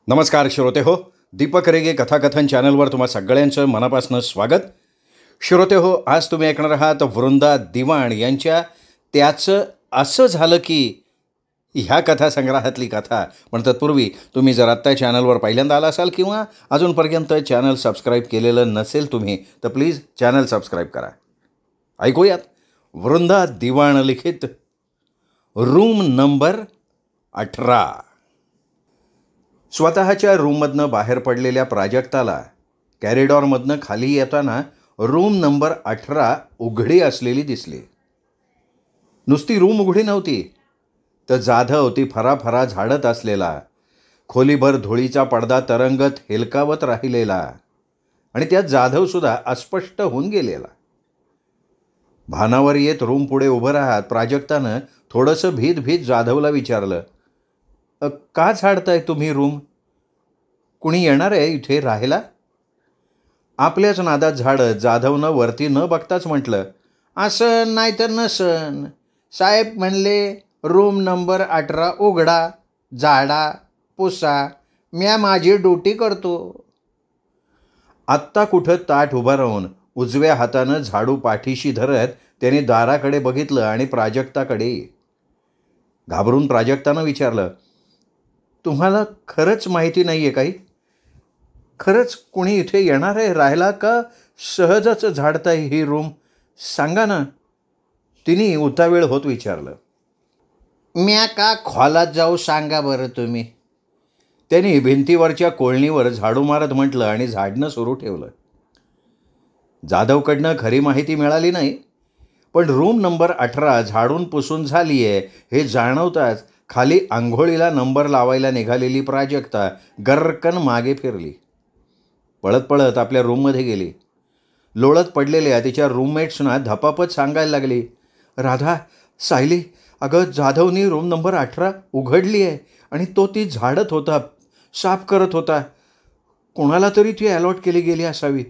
नमस्कार श्रोते हो, दीपक रेगे कथाकथन चॅनलवर तुम्हा सगळ्यांचं मनापासून स्वागत. श्रोते हो, आज तुम्ही ऐकणार आहात वृंदा दिवाण यांच्या त्याचं असं झालं की ह्या कथासंग्रहातली कथा. पण तत्पूर्वी तुम्ही जर आत्ता चॅनलवर पहिल्यांदा आला असाल किंवा अजूनपर्यंत चॅनल सबस्क्राईब केलेलं नसेल तुम्ही, तर प्लीज चॅनल सबस्क्राईब करा. ऐकूयात वृंदा दिवाण लिखित रूम नंबर 18. स्वतःच्या रूममधनं बाहेर पडलेल्या प्राजक्ताला कॅरिडॉरमधनं खाली येताना रूम नंबर 18 उघडी असलेली दिसली. नुसती रूम उघडी नव्हती, तर जाधव ती फराफरा झाडत असलेला, खोलीभर धुळीचा पडदा तरंगत हेलकावत राहिलेला आणि त्यात जाधवसुद्धा अस्पष्ट होऊन गेलेला. भानावर येत रूम पुढे उभं राहत प्राजक्तानं थोडंसं भीत जाधवला विचारलं, का झाडताय तुम्ही रूम? कुणी येणार आहे इथे राहायला? आपल्याच नादात झाडत जाधवनं वरती न बघताच म्हटलं, असं नाही तर नसन. साहेब म्हणले रूम नंबर 18 उघडा, झाडा, पुसा. म्या माझी ड्युटी करतो. आत्ता कुठं ताट उभा राहून उजव्या हातानं झाडू पाठीशी धरत त्याने दाराकडे बघितलं आणि प्राजक्ताकडे. घाबरून प्राजक्तानं विचारलं, तुम्हाला खरंच माहिती नाही आहे काही? खरंच कुणी इथे येणार आहे राहायला का सहजच झाडताय ही रूम? सांगा ना. तिने उतावीळ होत विचारलं. म्या का खोलात जाऊ सांगा बरं तुम्ही. त्यांनी भिंतीवरच्या कोळणीवर झाडू मारत म्हटलं आणि झाडणं सुरू ठेवलं. जाधवकडनं खरी माहिती मिळाली नाही, पण रूम नंबर 18 झाडून पुसून झाली आहे हे जाणवताच खाली आंघोळीला नंबर लावायला निघालेली प्राजक्ता गर्रकन मागे फिरली. पळत पळत आपल्या रूममध्ये गेली. लोळत पडलेल्या तिच्या रूममेट्सना धपापत सांगायला लागली, राधा, सायली, अगं जाधवनी रूम नंबर 18 उघडली आहे आणि तो ती झाडत होता, साफ करत होता. कोणाला तरी ती अलॉट केली गेली असावी.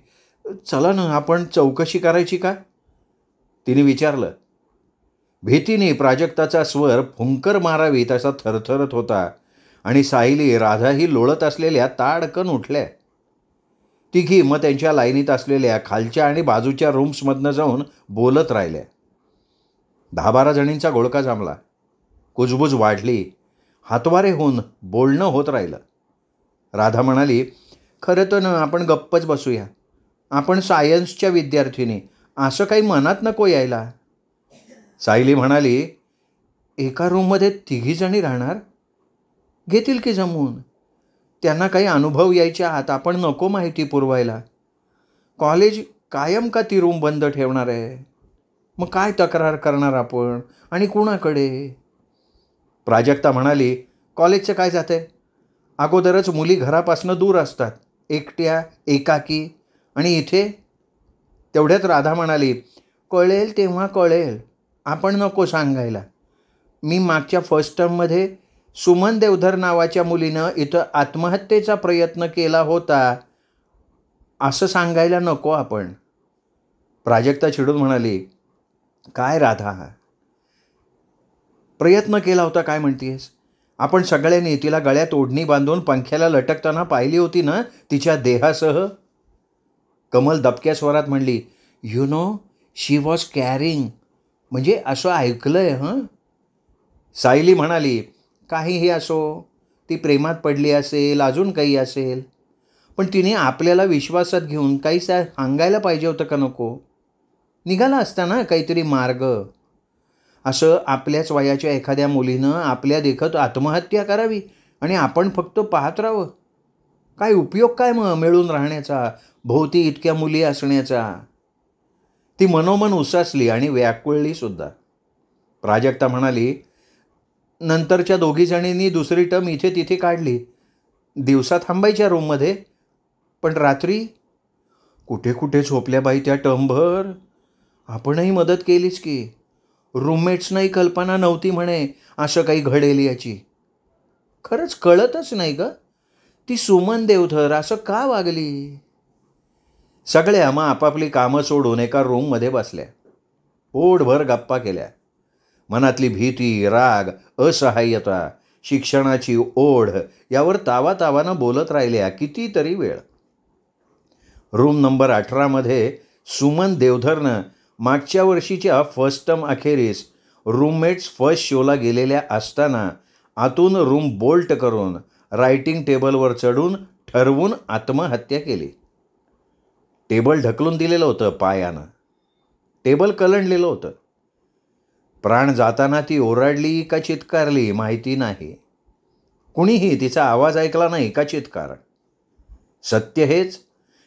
चला ना, आपण चौकशी करायची का? तिने विचारलं. भीतीने प्राजक्ताचा स्वर फुंकर मारावी तसा थरथरत होता आणि सायली, राधाही लोळत असलेल्या ताडकन उठल्या. तिघी मग त्यांच्या लाईनीत असलेल्या खालच्या आणि बाजूच्या रूम्समधनं जाऊन बोलत राहिल्या. 10-12 जणींचा घोळका जमला. कुजबुज वाढली. हातवारे होऊन बोलणं होत राहिलं. राधा म्हणाली, खरं तर ना आपण गप्पच बसूया. आपण सायन्सच्या विद्यार्थिनी, असं काही मनात नको यायला. सायली म्हणाली, एका रूममध्ये 3 जणी राहणार? घेतील की जमवून. त्यांना काही अनुभव यायच्या आत आपण नको माहिती पुरवायला. कॉलेज कायम का ती रूम बंद ठेवणार आहे? मग काय तक्रार करणार आपण आणि कुणाकडे? प्राजक्ता म्हणाली, कॉलेजचं काय जातंय? अगोदरच मुली घरापासून दूर असतात, एकट्या, एकाकी. आणि इथे? तेवढ्यात राधा म्हणाली, कळेल तेव्हा कळेल, आपण नको सांगायला. मी मागच्या फर्स्ट टर्ममध्ये सुमन देवधर नावाच्या मुलीनं इथं आत्महत्येचा प्रयत्न केला होता, असं सांगायला नको आपण. प्राजक्ता चिडून म्हणाली, काय राधा, प्रयत्न केला होता काय म्हणतेस? आपण सगळ्यांनी तिला गळ्यात ओढणी बांधून पंख्याला लटकताना पाहिली होती ना तिच्या देहासह. कमल दबक्या स्वरात म्हणली, you know she was carrying. म्हणजे असं ऐकलंय हं. सायली म्हणाली, काहीही असो, ती प्रेमात पडली असेल, अजून काही असेल, पण तिने आपल्याला विश्वासात घेऊन काही सांगायला पाहिजे होतं का नको? निघाला असता ना काहीतरी मार्ग. असं आपल्याच वयाच्या एखाद्या मुलीनं आपल्या देखत आत्महत्या करावी आणि आपण फक्त पाहत राहावं? काय उपयोग काय मग मिळून राहण्याचा, भोवती इतक्या मुली असण्याचा? ती मनोमन उसासली आणि व्याकुळली सुद्धा. प्राजक्ता म्हणाली, नंतरच्या 2 जणींनी दुसरी टर्म इथे तिथे काढली. दिवसा थांबायच्या रूममध्ये, पण रात्री कुठे कुठे झोपल्या बाई त्या टर्मभर. आपणही मदत केलीच की. रूममेट्सनाही कल्पना नव्हती म्हणे असं काही घडेल याची. खरंच कळतच नाही ग, ती सुमन देवधर असं का वागली? सगळ्या मग आपापली कामं सोडून एका रूममध्ये बसल्या. पोटभर गप्पा केल्या. मनातली भीती, राग, असहाय्यता शिक्षणाची ओढ यावर तावातावानं बोलत राहिल्या कितीतरी वेळ. रूम नंबर 18मध्ये सुमन देवधरनं मागच्या वर्षीच्या फर्स्ट टर्म अखेरीस रूममेट्स फर्स्ट शोला गेलेल्या असताना आतून रूम बोल्ट करून रायटिंग टेबलवर चढून ठरवून आत्महत्या केली. टेबल ढकलून दिलेलं होतं पायानं. टेबल कलंडलेलं होतं. प्राण जाताना ती ओरडली का चित्कारली माहिती नाही. कुणीही तिचा आवाज ऐकला नाही का चित्कार. सत्य हेच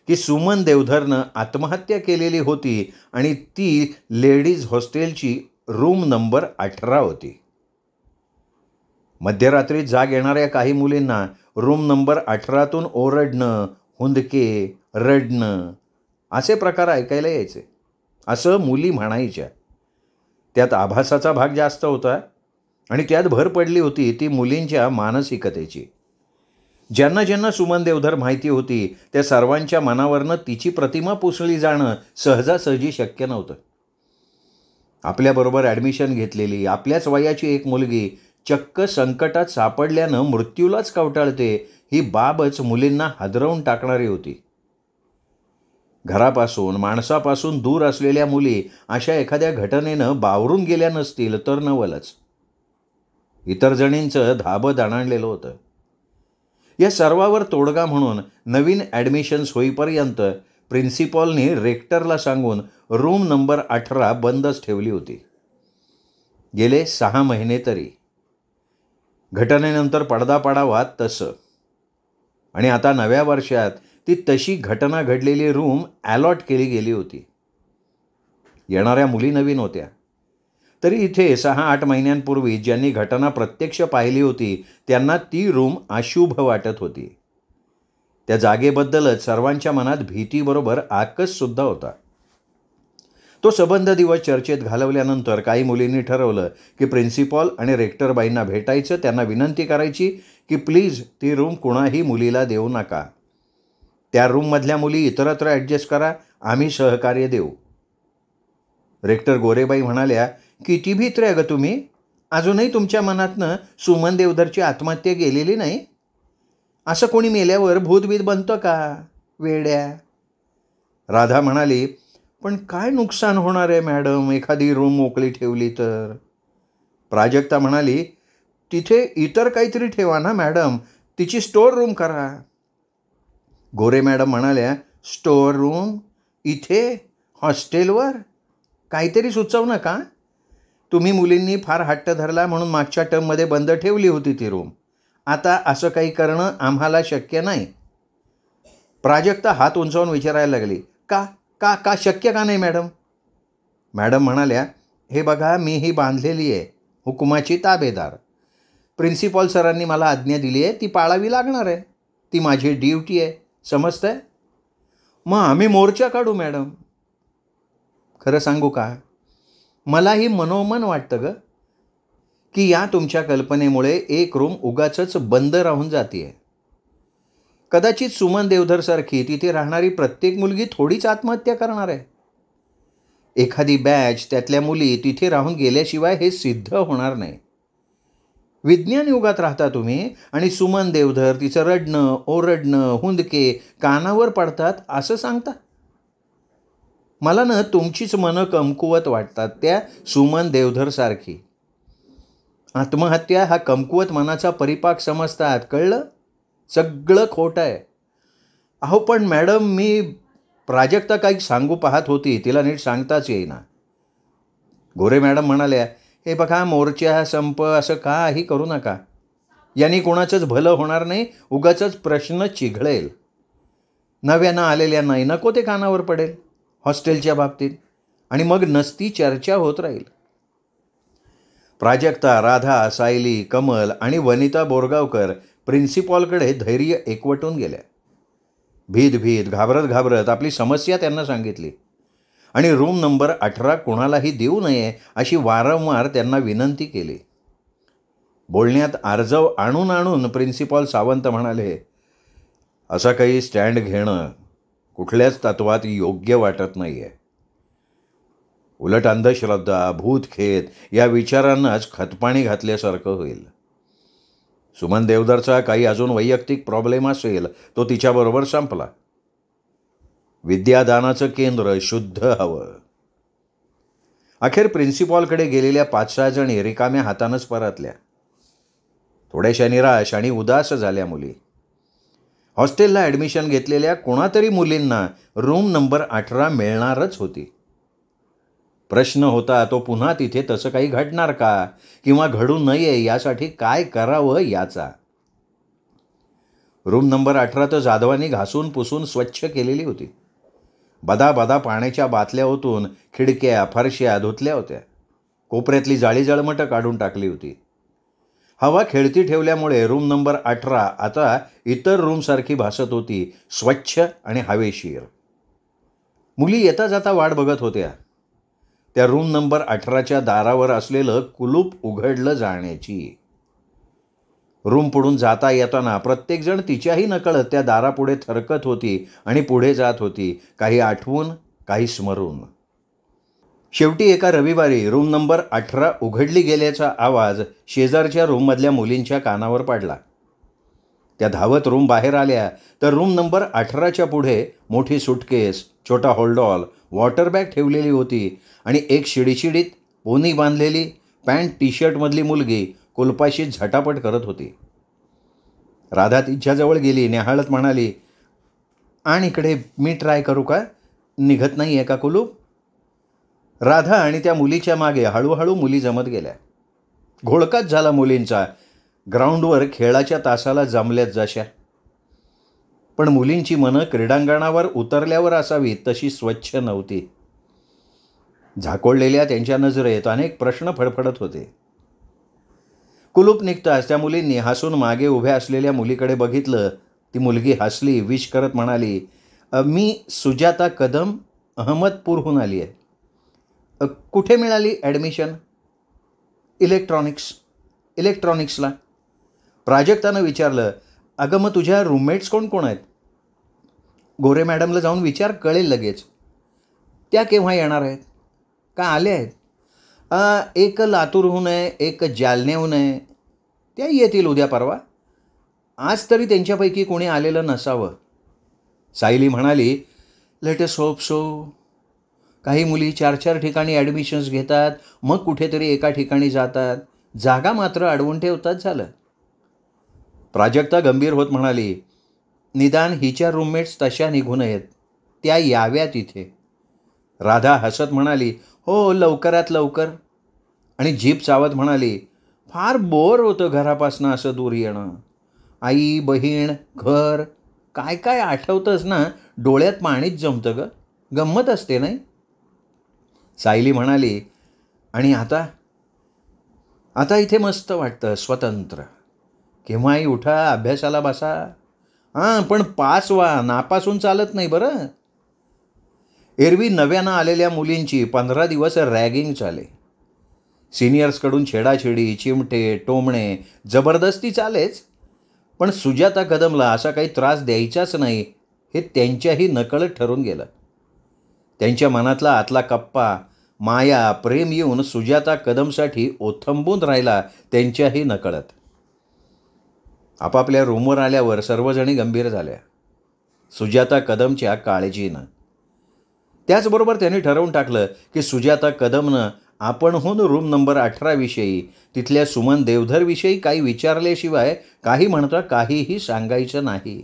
की सुमन देवधरनं आत्महत्या केलेली होती आणि ती लेडीज हॉस्टेलची रूम नंबर 18 होती. मध्यरात्री जाग येणाऱ्या काही मुलींना रूम नंबर 18तून ओरडणं, हुंदके, रडणं असे प्रकार ऐकायला यायचे. असं मुली म्हणायच्या. त्यात आभासाचा भाग जास्त होता आणि त्यात भर पडली होती ती मुलींच्या मानसिकतेची. ज्यांना ज्यांना सुमन देवधर माहिती होती त्या सर्वांच्या मनावरनं तिची प्रतिमा पुसली जाणं सहजासहजी शक्य नव्हतं. आपल्याबरोबर ॲडमिशन घेतलेली आपल्याच वयाची एक मुलगी चक्क संकटात सापडल्यानं मृत्यूलाच कवटाळते ही बाबच मुलींना हादरवून टाकणारी होती. घरापासून माणसापासून दूर असलेल्या मुली अशा एखाद्या घटनेनं बावरून गेल्या नसतील तर नवलच. इतर जणींचं धाबं दणाणलेलं होतं. या सर्वावर तोडगा म्हणून नवीन ॲडमिशन्स होईपर्यंत प्रिन्सिपॉलनी रेक्टरला सांगून रूम नंबर 18 बंदच ठेवली होती. गेले 6 महिने तरी. घटनेनंतर पडदा पडावा तसं. आणि आता नव्या वर्षात ती तशी घटना घडलेली रूम अलॉट केली गेली होती. येणाऱ्या मुली नवीन होत्या. तरी इथे 6-8 महिन्यांपूर्वी ज्यांनी घटना प्रत्यक्ष पाहिली होती त्यांना ती रूम अशुभ वाटत होती. त्या जागेबद्दलच सर्वांच्या मनात भीतीबरोबर आकससुद्धा होता. तो सबंध दिवस चर्चेत घालवल्यानंतर काही मुलींनी ठरवलं की प्रिन्सिपॉल आणि रेक्टरबाईंना भेटायचं, त्यांना विनंती करायची की प्लीज ती रूम कुणाही मुलीला देऊ नका. त्या रूममधल्या मुली इतरत्र ॲडजस्ट करा, आम्ही सहकार्य देऊ. रेक्टर गोरेबाई म्हणाल्या, किती भित्र्या ग तुम्ही? अजूनही तुमच्या मनातनं सुमन देवधरची आत्महत्या गेलेली नाही? असं कोणी मेल्यावर भूतभीत बनतं का वेड्या? राधा म्हणाली, पण काय नुकसान होणार आहे मॅडम एखादी रूम मोकळी ठेवली तर? प्राजक्ता म्हणाली, तिथे इतर काहीतरी ठेवा ना मॅडम, तिची स्टोअर रूम करा. गोरे मॅडम म्हणाल्या, स्टोअर रूम इथे हॉस्टेलवर? काहीतरी सुचव नका. तुम्ही मुलींनी फार हट्ट धरला म्हणून मागच्या टर्ममध्ये बंद ठेवली होती ती रूम. आता असं काही करणं आम्हाला शक्य नाही. प्राजक्ता हात उंचावून विचारायला लागली, का का का शक्य का नाही मॅडम? मॅडम म्हणाल्या, हे बघा मी ही बांधलेली आहे हुकुमाची ताबेदार. प्रिन्सिपॉल सरांनी मला आज्ञा दिली आहे, ती पाळावी लागणार आहे. ती माझी ड्युटी आहे, समजतंय? मग आम्ही मोर्चा काढू मॅडम. खरं सांगू का, मलाही मनोमन वाटतं ग की या तुमच्या कल्पनेमुळे एक रूम उगाचच बंद राहून जाते. कदाचित सुमन देवधरसारखी तिथे राहणारी प्रत्येक मुलगी थोडीच आत्महत्या करणार आहे. एखादी बॅच त्यातल्या मुली तिथे राहून गेल्याशिवाय हे सिद्ध होणार नाही. विज्ञान युगात राहता तुम्ही आणि सुमन देवधर तिचं रडणं, ओरडणं, हुंदके कानावर पडतात असं सांगता. मला ना तुमचीच मनं कमकुवत वाटतात, त्या सुमन देवधरसारखी. आत्महत्या हा कमकुवत मनाचा परिपाक समजतात, कळलं? सगळं खोटं आहे. अहो पण मॅडम मी प्राजक्ता काही सांगू पाहत होती, तिला नीट सांगताच येईना. गोरे मॅडम म्हणाल्या, हे बघा मोर्चा संप असं काही करू नका. यांनी कोणाचंच भलं होणार नाही, उगाचच प्रश्न चिघळेल. नव्यानं आलेल्यांनाही नको ते कानावर पडेल हॉस्टेलच्या बाबतीत आणि मग नसती चर्चा होत राहील. प्राजक्ता, राधा, सायली, कमल आणि वनिता बोरगावकर प्रिन्सिपॉलकडे धैर्य एकवटून गेल्या. भीत घाबरत घाबरत आपली समस्या त्यांना सांगितली आणि रूम नंबर 18 कोणालाही देऊ नये अशी वारंवार त्यांना विनंती केली. बोलण्यात आर्जव आणून आणून प्रिन्सिपॉल सावंत म्हणाले, असा काही स्टँड घेणं कुठल्याच तत्वात योग्य वाटत नाही आहे. उलट अंधश्रद्धा, भूतखेत या विचारांनाच खतपाणी घातल्यासारखं होईल. सुमन देवधरचा काही अजून वैयक्तिक प्रॉब्लेम असेल तो तिच्याबरोबर संपला. विद्यादानाचं केंद्र शुद्ध हवं. अखेर प्रिन्सिपॉलकडे गेलेल्या 5-6 जणी रिकाम्या हातानंच परतल्या. थोड्याशा निराश आणि उदास झाल्या मुली. हॉस्टेलला ॲडमिशन घेतलेल्या कोणातरी मुलींना रूम नंबर 18 मिळणारच होती. प्रश्न होता तो पुन्हा तिथे तसं काही घडणार का, किंवा घडू नये यासाठी काय करावं याचा. रूम नंबर 18 तर जाधवांनी घासून पुसून स्वच्छ केलेली होती. बदा पाण्याच्या बाटल्या ओतून खिडक्या फरश्या धुतल्या होत्या. कोपऱ्यातली जाळी जळमटं काढून टाकली होती. हवा खेळती ठेवल्यामुळे रूम नंबर 18 आता इतर रूमसारखी भासत होती, स्वच्छ आणि हवेशीर. मुली येता जाता वाट बघत होत्या त्या रूम नंबर 18च्या दारावर असलेलं कुलूप उघडलं जाण्याची. रूम पुढून जाता येताना प्रत्येकजण तिच्याही नकळत त्या दारापुढे थरकत होती आणि पुढे जात होती, काही आठवून, काही स्मरून. शेवटी एका रविवारी रूम नंबर 18 उघडली गेल्याचा आवाज शेजारच्या रूममधल्या मुलींच्या कानावर पडला. त्या धावत रूम बाहेर आल्या तर रूम नंबर 18च्या पुढे मोठी सुटकेस, छोटा होल्डॉल, वॉटर बॅग ठेवलेली होती आणि एक शिडीशिडीत पोनी बांधलेली पॅन्ट टी शर्टमधली मुलगी कुलपाशी झटापट करत होती. राधा तिच्याजवळ गेली, न्याहाळत म्हणाली, "आणि इकडे मी ट्राय करू का? निघत नाही आहे का कुलूप?" राधा आणि त्या मुलीच्या मागे हळूहळू मुली जमत गेल्या. घोळकाच झाला मुलींचा. ग्राउंडवर खेळाच्या तासाला जमल्यात जशा. पण मुलींची मनं क्रीडांगणावर उतरल्यावर असावी तशी स्वच्छ नव्हती. झाकोळलेल्या त्यांच्या नजरेत अनेक प्रश्न फडफडत होते. कुलूप निघताच त्या मुलींनी हसून मागे उभ्या असलेल्या मुलीकडे बघितलं. ती मुलगी हसली, विश करत म्हणाली, "मी सुजाता कदम, अहमदपूरहून आली आहे." "कुठे मिळाली ॲडमिशन?" इलेक्ट्रॉनिक्सला." प्राजक्तानं विचारलं, "अगं मग तुझ्या रूममेट्स कोण कोण आहेत?" "गोरे मॅडमला जाऊन विचार, कळेल लगेच." "त्या केव्हा येणार आहेत? का आल्या आहेत?" "एक लातूरहून आहे, एक जालन्याहून आहे. त्या येतील उद्या परवा. आज तरी त्यांच्यापैकी कोणी आलेलं नसावं." सायली म्हणाली, "लेट अस होप सो. काही मुली 4-4 ठिकाणी ॲडमिशन्स घेतात, मग कुठेतरी एका ठिकाणी जातात. जागा मात्र अडवून ठेवतात झालं." प्राजक्ता गंभीर होत म्हणाली, "निदान हिच्या रूममेट्स तशा निघू नयेत. त्या याव्यात इथे." राधा हसत म्हणाली, "हो, लवकरात लवकर." आणि जीभ चावत म्हणाली, "फार बोर होतं घरापासनं असं दूर येणं. आई, बहीण, घर, काय काय आठवतंच ना, डोळ्यात पाणीच जमतं गं. गंमत असते नाही?" सायली म्हणाली, "आणि आता इथे मस्त वाटतं, स्वतंत्र. केव्हाही उठा, अभ्यासाला बसा. पण पास व्हा, नापासून चालत नाही बरं." एरवी नव्यानं आलेल्या मुलींची 15 दिवस रॅगिंग चाले. सिनियर्सकडून छेडाछेडी, चिमटे, टोमणे, जबरदस्ती चालेच. पण सुजाता कदमला असा काही त्रास द्यायचाच नाही हे त्यांच्याही नकळत ठरून गेलं. त्यांच्या मनातला आतला कप्पा, माया, प्रेम येऊन सुजाता कदमसाठी ओथंबून राहिला त्यांच्याही नकळत. आपापल्या रूमवर आल्यावर सर्वजणी गंभीर झाल्या, सुजाता कदमच्या काळजीनं. त्याचबरोबर त्यांनी ठरवून टाकलं की सुजाता कदमनं आपणहून रूम नंबर 18 विषयी, तिथल्या सुमन देवधरविषयी काही विचारल्याशिवाय काही म्हणता काहीही सांगायचं नाही.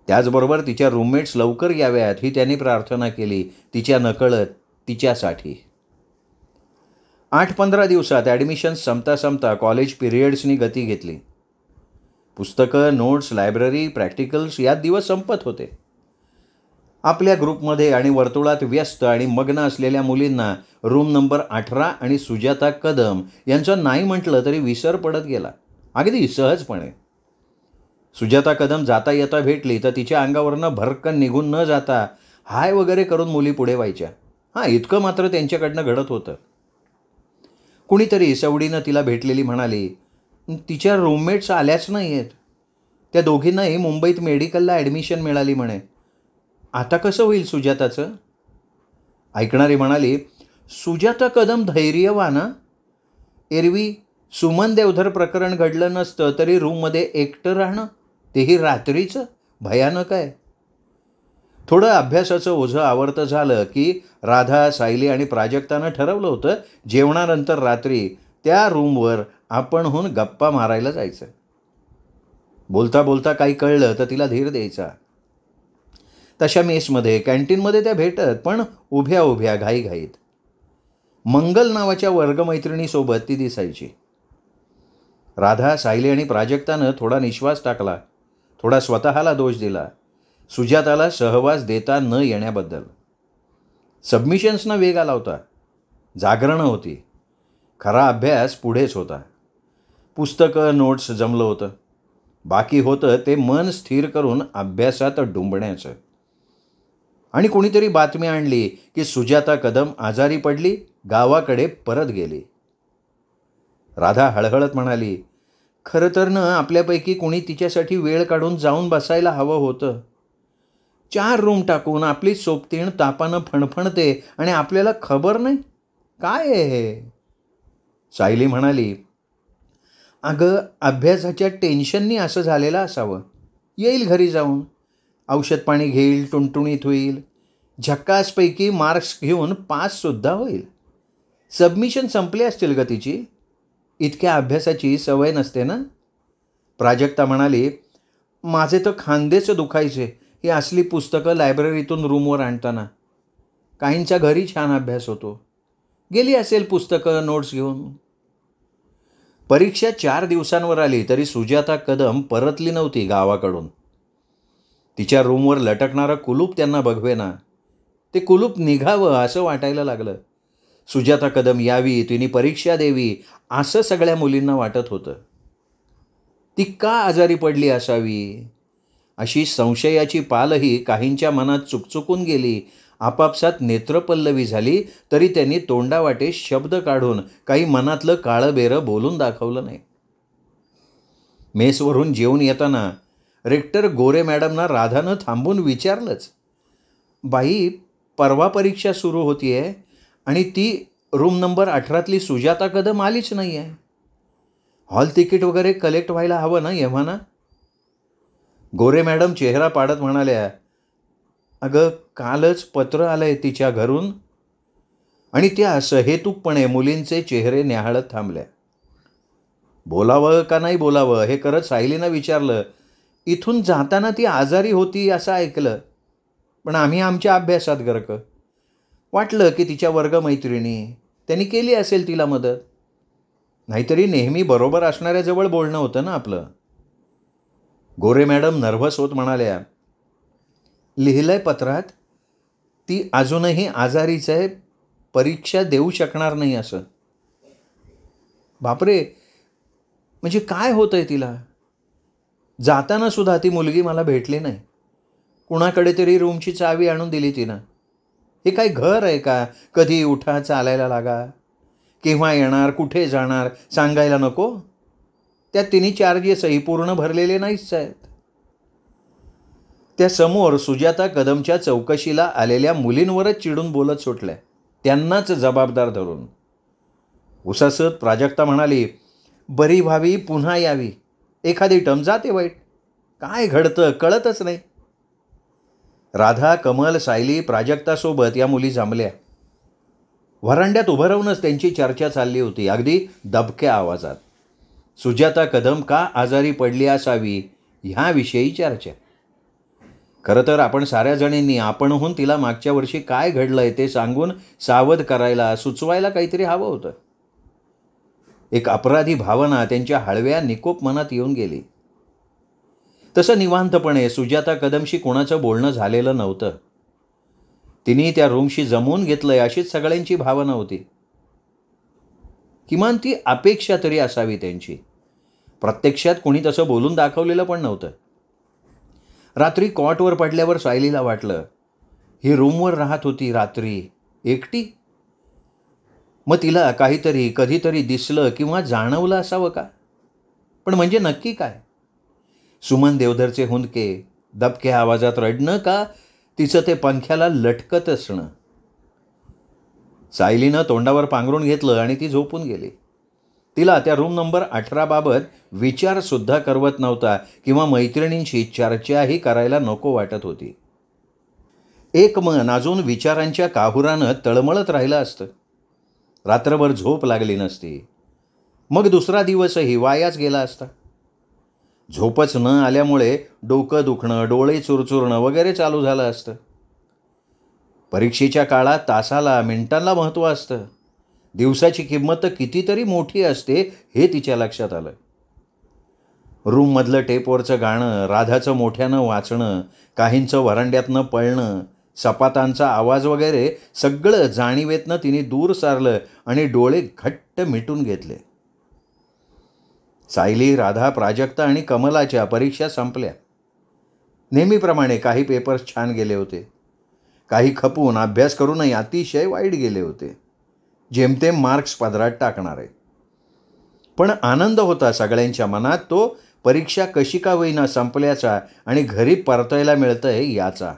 त्याचबरोबर तिच्या रूममेट्स लवकर याव्यात ही त्यांनी प्रार्थना केली, तिच्या नकळत, तिच्यासाठी. 8-15 दिवसात ॲडमिशन्स संपता कॉलेज पिरियड्सनी गती घेतली. पुस्तकं, नोट्स, लायब्ररी, प्रॅक्टिकल्स यात दिवस संपत होते. आपल्या ग्रुपमध्ये आणि वर्तुळात व्यस्त आणि मग्न असलेल्या मुलींना रूम नंबर 18 आणि सुजाता कदम यांचं नाही म्हटलं तरी विसर पडत गेला, अगदी सहजपणे. सुजाता कदम जाता येता भेटली तर तिच्या अंगावरनं भरकन निघून न जाता हाय वगैरे करून मुली पुढे व्हायच्या. इतकं मात्र त्यांच्याकडनं घडत होतं. कुणीतरी सवडीनं तिला भेटलेली म्हणाली, "तिच्या रूममेट्स आल्याच नाही आहेत. त्या दोघींनाही मुंबईत मेडिकलला ॲडमिशन मिळाली म्हणे. आता कसं होईल सुजाताचं?" ऐकणारी म्हणाली, "सुजाता कदम धैर्यवान. एरवी सुमन देवधर प्रकरण घडलं नसतं तरी रूममध्ये एकटं राहणं, तेही रात्रीचं, भयानक आहे. थोडं अभ्यासाचं ओझं आवरतं झालं की राधा, सायली आणि प्राजक्तानं ठरवलं होतं जेवणानंतर रात्री त्या रूमवर आपणहून गप्पा मारायला जायचं. बोलता बोलता काही कळलं तर तिला धीर द्यायचा. तशा मेसमध्ये, कॅन्टीनमध्ये त्या भेटत, पण उभ्या उभ्या घाईघाईत. मंगल नावाच्या वर्गमैत्रिणीसोबत ती दिसायची. राधा, सायली आणि प्राजक्तानं थोडा निश्वास टाकला, थोडा स्वतःला दोष दिला सुजाताला सहवास देता न येण्याबद्दल. सबमिशन्सना वेग आला होता, जागरणं होती, खरा अभ्यास पुढेच होता. पुस्तकं, नोट्स जमलं होतं. बाकी होतं ते मन स्थिर करून अभ्यासात डुंबण्याचं. आणि कोणीतरी बातमी आणली की सुजाता कदम आजारी पडली, गावाकडे परत गेली. राधा हळहळत म्हणाली, खरं तर न आपल्यापैकी कोणी तिच्यासाठी वेळ काढून जाऊन बसायला हवं होतं. 4 रूम टाकून आपली सोबतीण तापानं फणफणते आणि आपल्याला खबर नाही. काय आहे हे? सायली म्हणाली, अगं अभ्यासाच्या टेन्शननी असं झालेलं असावं. येईल घरी जाऊन, औषध पाणी घेईल, टुणटुणीत होईल, झक्कासपैकी मार्क्स घेऊन पाससुद्धा होईल. सबमिशन संपले असतील ग तिची, इतक्या अभ्यासाची सवय नसते ना. प्राजक्ता म्हणाली, माझे तर खांदेच दुखायचे ही असली पुस्तकं लायब्ररीतून रूमवर आणताना. काहींच्या घरी छान अभ्यास होतो. गेली असेल पुस्तकं, नोट्स घेऊन. परीक्षा 4 दिवसांवर आली तरी सुजाता कदम परतली नव्हती गावाकडून. तिच्या रूमवर लटकणारं कुलूप त्यांना बघवेना. ते कुलूप निघावं असं वाटायला लागलं. सुजाता कदम यावी, तिने परीक्षा द्यावी असं सगळ्या मुलींना वाटत होतं. ती का आजारी पडली असावी अशी संशयाची पालही काहींच्या मनात चुकचुकून गेली. आपापसात नेत्रपल्लवी झाली तरी त्यांनी तोंडावाटे शब्द काढून काही मनातलं काळंबेरं बोलून दाखवलं नाही. मेसवरून जेवून येताना रेक्टर गोरे मॅडमना राधानं थांबून विचारलंच, बाई परवा परीक्षा सुरू होती आहे आणि ती रूम नंबर 18तली सुजाता कदम आलीच नाही आहे. हॉल तिकीट वगैरे कलेक्ट व्हायला हवं ना एव्हाना. गोरे मॅडम चेहरा पाडत म्हणाल्या, अगं कालच पत्र आलंय तिच्या घरून. आणि त्या सहेतुकपणे मुलींचे चेहरे न्याहाळत थांबल्या. बोलावं का नाही बोलावं हे करत सायलीनं विचारलं, इथून जाताना ती आजारी होती असं ऐकलं, पण आम्ही आमच्या अभ्यासात गर्क. वाटलं की तिच्या वर्गमैत्रिणी, त्यांनी केली असेल तिला मदत. नाहीतरी नेहमी बरोबर असणाऱ्याजवळ बोलणं होतं ना आपलं. गोरे मॅडम नर्व्हस होत म्हणाल्या, लिहिलंय पत्रात ती अजूनही आजारीच आहे, परीक्षा देऊ शकणार नाही असं. बापरे, म्हणजे काय होतंय तिला? जाताना सुद्धा ती मुलगी मला भेटली नाही. कुणाकडे तरी रूमची चावी आणून दिली तिनं. हे काय घर आहे का? कधी उठा, चालायला लागा, केव्हा येणार, कुठे जाणार सांगायला नको. त्यात तिने चार्जेसही पूर्ण भरलेले नाहीच आहेत. त्या समोर सुजाता कदमच्या चौकशीला आलेल्या मुलींवरच चिडून बोलत सुटल्या, त्यांनाच जबाबदार धरून. उसासत प्राजक्ता म्हणाली, बरी व्हावी, पुन्हा यावी, एखादी टर्म जाते वाईट, काय घडतं कळतच नाही. राधा, कमल, सायली, प्राजक्तासोबत या मुली जमल्या. व्हरांड्यात उभं राहूनच त्यांची चर्चा चालली होती, अगदी दबक्या आवाजात. सुजाता कदम का आजारी पडली असावी ह्याविषयी चर्चा. खरं तर आपण साऱ्या जणींनी आपणहून तिला मागच्या वर्षी काय घडलंय ते सांगून सावध करायला, सुचवायला काहीतरी हवं होतं. एक अपराधी भावना त्यांच्या हळव्या निकोप मनात येऊन गेली. तसं निवांतपणे सुजाता कदमशी कोणाचं बोलणं झालेलं नव्हतं. तिने त्या रूमशी जमवून घेतलंय अशीच सगळ्यांची भावना होती. किमान ती अपेक्षा तरी असावी त्यांची. प्रत्यक्षात कोणी तसं बोलून दाखवलेलं पण नव्हतं. रात्री कॉटवर पडल्यावर सायलीला वाटलं, ही रूमवर राहत होती रात्री एकटी. मग तिला काहीतरी कधीतरी दिसलं किंवा जाणवलं असावं का? पण म्हणजे नक्की काय? सुमन देवधरचे हुंदके, दबक्या आवाजात रडणं, का तिचं ते पंख्याला लटकत असणं? सायलीनं तोंडावर पांघरून घेतलं आणि ती झोपून गेली. तिला त्या रूम नंबर 18बाबत विचारसुद्धा करवत नव्हता किंवा मैत्रिणींशी चर्चाही करायला नको वाटत होती. एक मन अजून विचारांच्या काहुरानं तळमळत राहिलं असतं. रात्रभर झोप लागली नसती. मग दुसरा दिवसही वायाच गेला असता. झोपच न आल्यामुळे डोकं दुखणं, डोळे चुरचुरणं वगैरे चालू झालं असतं. परीक्षेच्या काळात तासाला, मिनिटांना महत्त्व असतं. दिवसाची किंमत कितीतरी मोठी असते हे तिच्या लक्षात आलं. रूममधलं टेपवरचं गाणं, राधाचं मोठ्यानं वाचणं, काहींचं व्हरांड्यातनं पळणं, सपाटांचा आवाज वगैरे सगळं जाणीवेतनं तिने दूर सारलं आणि डोळे घट्ट मिटून घेतले. सायली, राधा, प्राजक्ता आणि कमलाच्या परीक्षा संपल्या. नेहमीप्रमाणे काही पेपर्स छान गेले होते. काही खपून अभ्यास करूनही अतिशय वाईट गेले होते. जेमतेम मार्क्स पदरात टाकणारे. पण आनंद होता सगळ्यांच्या मनात तो परीक्षा कशी का होईना संपल्याचा आणि घरी परतायला मिळतंय याचा.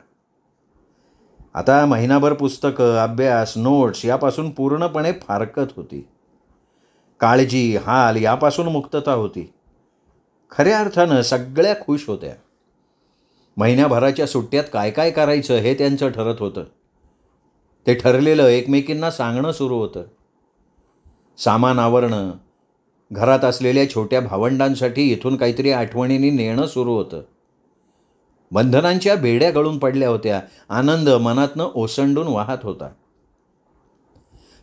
आता महिनाभर पुस्तकं, अभ्यास, नोट्स यापासून पूर्णपणे फारकत होती. काळजी, हाल यापासून मुक्तता होती. खऱ्या अर्थानं सगळ्या खुश होत्या. महिन्याभराच्या सुट्ट्यात काय काय करायचं हे त्यांचं ठरत होतं. ते ठरलेलं एकमेकींना सांगणं सुरू होतं. सामान आवरणं, घरात असलेल्या छोट्या भावंडांसाठी इथून काहीतरी आठवणींनी नेणं सुरू होतं. बंधनांच्या बेड्या गळून पडल्या होत्या. आनंद मनातनं ओसंडून वाहत होता.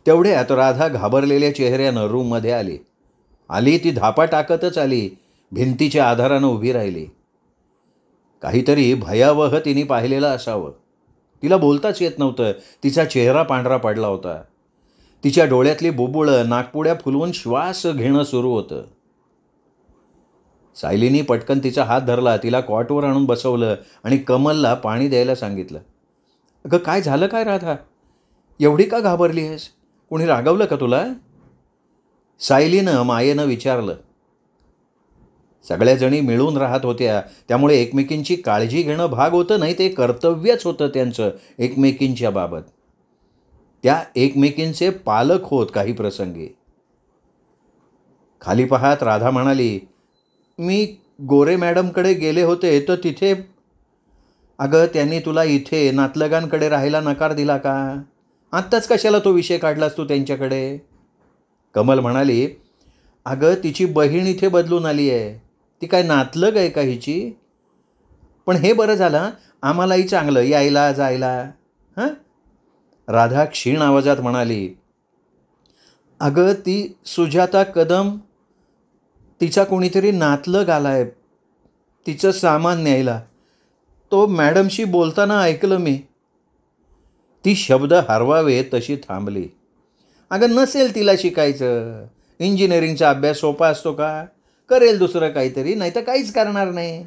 तेवढ्यात राधा घाबरलेल्या चेहऱ्यानं रूममध्ये आली ती धापा टाकतच आली. भिंतीच्या आधारानं उभी राहिली. काहीतरी भयावह तिने पाहिलेलं असावं. तिला बोलताच येत नव्हतं. तिचा चेहरा पांढरा पडला होता. तिच्या डोळ्यातली बुबुळं नाकपुड्या फुलवून श्वास घेणं सुरू होतं. सायलीनी पटकन तिचा हात धरला, तिला कॉटवर आणून बसवलं आणि कमलला पाणी द्यायला सांगितलं. अगं काय झालं काय राधा? एवढी का घाबरली आहेस? कोणी रागवलं का तुला? सायलीनं मायेनं विचारलं. सगळ्याजणी मिळून राहत होत्या, त्यामुळे एकमेकींची काळजी घेणं भाग होतं, नाही ते कर्तव्यच होतं त्यांचं एकमेकींच्या बाबत. त्या एकमेकींचे पालक होत काही प्रसंगी. खाली पाहत राधा म्हणाली, मी गोरे मॅडमकडे गेले होते तर तिथे. अगं त्यांनी तुला इथे नातलगांकडे राहायला नकार दिला का? आत्ताच कशाला तो विषय काढलास तू त्यांच्याकडे? कमल म्हणाली, अगं तिची बहीण इथे बदलून आली आहे. ती काय नातलग आहे का हिची? पण हे बरं झालं, आम्हालाही चांगलं यायला जायला. हां? राधा क्षीण आवाजात म्हणाली, अगं ती सुजाता कदम, तिचा कोणीतरी नातलग आलाय तिचं सामान न्यायला. तो मॅडमशी बोलताना ऐकलं मी. ती शब्द हरवावे तशी थांबली. अगं नसेल तिला शिकायचं. इंजिनिअरिंगचा अभ्यास सोपा असतो का? करेल दुसरं काहीतरी, नाही तर काहीच करणार नाही.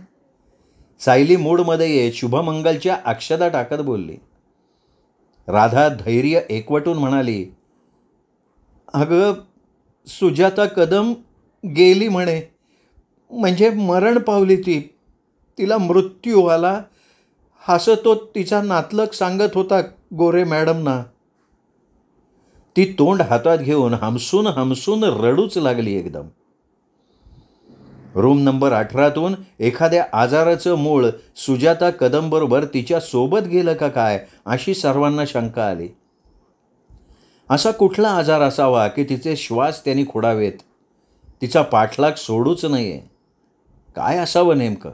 सायली मूडमध्ये येत शुभमंगलच्या अक्षता टाकत बोलली. राधा धैर्य एकवटून म्हणाली, अगं सुजाता कदम गेली म्हणे. म्हणजे मरण पावली ती. तिला मृत्यू आला असं तो तिचा नातलग सांगत होता गोरे मॅडमना. ती तोंड हातात घेऊन हमसून हमसून रडूच लागली एकदम. रूम नंबर 18तून एखाद्या आजाराचं मूळ सुजाता कदमबरोबर तिच्या सोबत गेलं का काय अशी सर्वांना शंका आली. असा कुठला आजार असावा की तिचे श्वास त्यांनी खोडावेत, तिचा पाठलाग सोडूच नये? काय असावं नेमकं?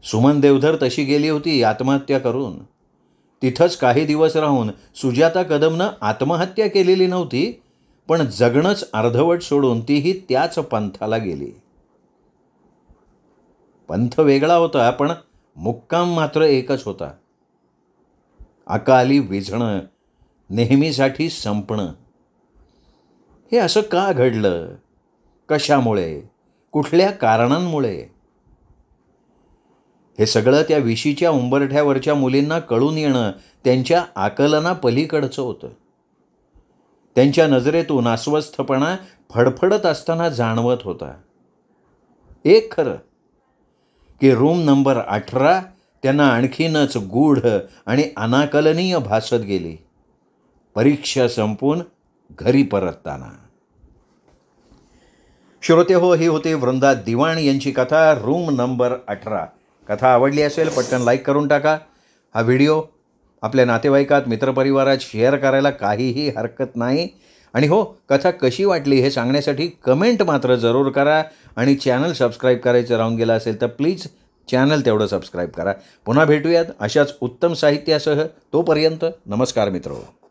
सुमन देवधर तशी गेली होती आत्महत्या करून. तिथंच काही दिवस राहून सुजाता कदमनं आत्महत्या केलेली नव्हती, पण जगणंच अर्धवट सोडून तीही त्याच पंथाला गेली. पंथ वेगळा होता, पण मुक्काम मात्र एकच होता. अकाली विझणं, नेहमीसाठी संपणं. हे असं का घडलं? कशामुळे? कुठल्या कारणांमुळे? हे सगळं त्या विशीच्या उंबरठ्यावरच्या मुलींना कळून येणं त्यांच्या आकलनापलीकडचं होतं. त्यांच्या नजरेतून अस्वस्थपणा फडफडत असताना जाणवत होता. एक खरं की रूम नंबर 18 त्यांना आणखीनच गूढ आणि अनाकलनीय भासत गेली. परीक्षा संपून घरी परतताना. श्रोते हो, ही होती वृंदा दिवाण यांची कथा रूम नंबर 18. कथा आवडली असेल पटकन लाईक करून टाका. हा व्हिडिओ आपल्या नातेवाईकात मित्रपरिवारात शेअर करायला काहीही हरकत नाही. आणि हो, कथा कशी वाटली हे सांगण्यासाठी कमेंट मात्र जरूर करा. आणि चॅनल सबस्क्राईब करायचं राहून गेलं असेल तर प्लीज चॅनल तेवढं सबस्क्राईब करा. पुन्हा भेटूयात अशाच उत्तम साहित्यासह. तोपर्यंत नमस्कार मित्रो.